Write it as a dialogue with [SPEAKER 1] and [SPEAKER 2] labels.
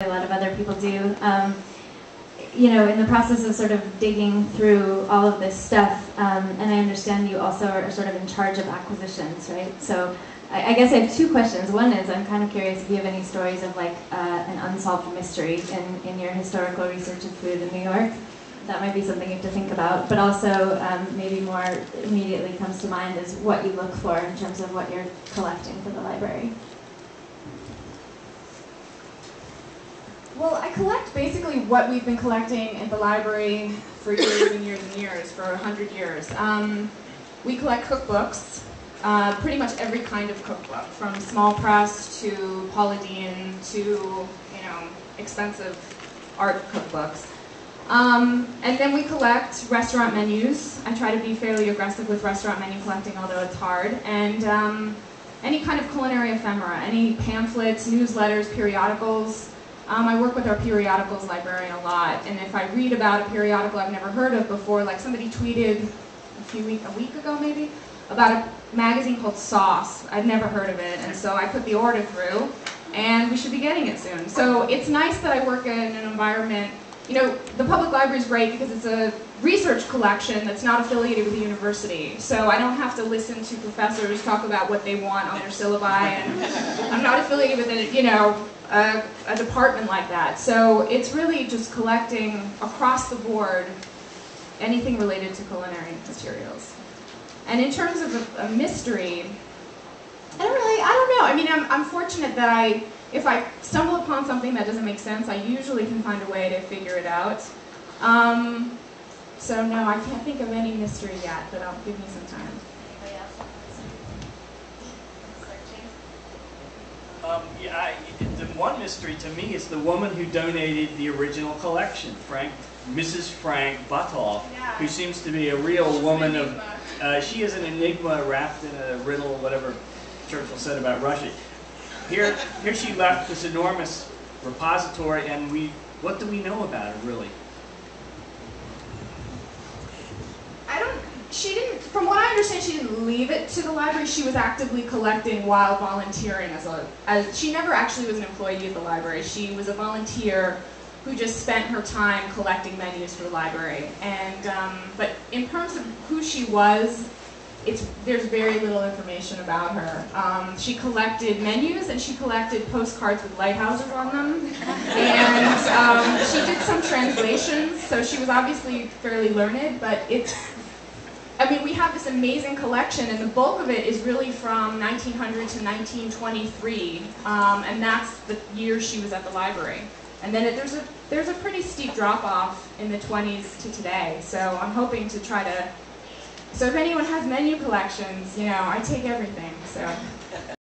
[SPEAKER 1] a lot of other people do. You know, in the process of sort of digging through all of this stuff, and I understand you also are sort of in charge of acquisitions, right? So I guess I have two questions. One is, I'm kind of curious if you have any stories of like an unsolved mystery in your historical research of food in New York. That might be something you have to think about. But also, maybe more immediately comes to mind is what you look for in terms of what you're collecting for the library.
[SPEAKER 2] Well, I collect basically what we've been collecting at the library for years and years and years, for 100 years. We collect cookbooks, pretty much every kind of cookbook, from small press to Paula Deen to, you know, expensive art cookbooks. And then we collect restaurant menus. I try to be fairly aggressive with restaurant menu collecting, although it's hard. And any kind of culinary ephemera, any pamphlets, newsletters, periodicals. I work with our periodicals librarian a lot, and if I read about a periodical I've never heard of before, like somebody tweeted a week ago maybe, about a magazine called Sauce. I'd never heard of it, and so I put the order through, and we should be getting it soon. So it's nice that I work in an environment, you know, the public library is great because it's a research collection that's not affiliated with the university. So I don't have to listen to professors talk about what they want on their syllabi, and I'm not affiliated with it, you know, a department like that. So it's really just collecting across the board anything related to culinary materials. And in terms of a mystery, I don't know. I mean, I'm fortunate that if I stumble upon something that doesn't make sense, I usually can find a way to figure it out. So no, I can't think of any mystery yet, but I'll give me some time.
[SPEAKER 3] The one mystery to me is the woman who donated the original collection, Mrs. Frank Butoff, who seems to be a real woman of. She is an enigma wrapped in a riddle, whatever Churchill said about Russia. Here she left this enormous repository, and what do we know about her, really?
[SPEAKER 2] She didn't, from what I understand, she didn't leave it to the library. She was actively collecting while volunteering she never actually was an employee of the library. She was a volunteer who just spent her time collecting menus for the library. And, but in terms of who she was, there's very little information about her. She collected menus and she collected postcards with lighthouses on them. And she did some translations, so she was obviously fairly learned, but I mean, we have this amazing collection, and the bulk of it is really from 1900 to 1923, and that's the year she was at the library. And then there's a pretty steep drop-off in the 20s to today, so I'm hoping to try to. So if anyone has menu collections, you know, I take everything. So.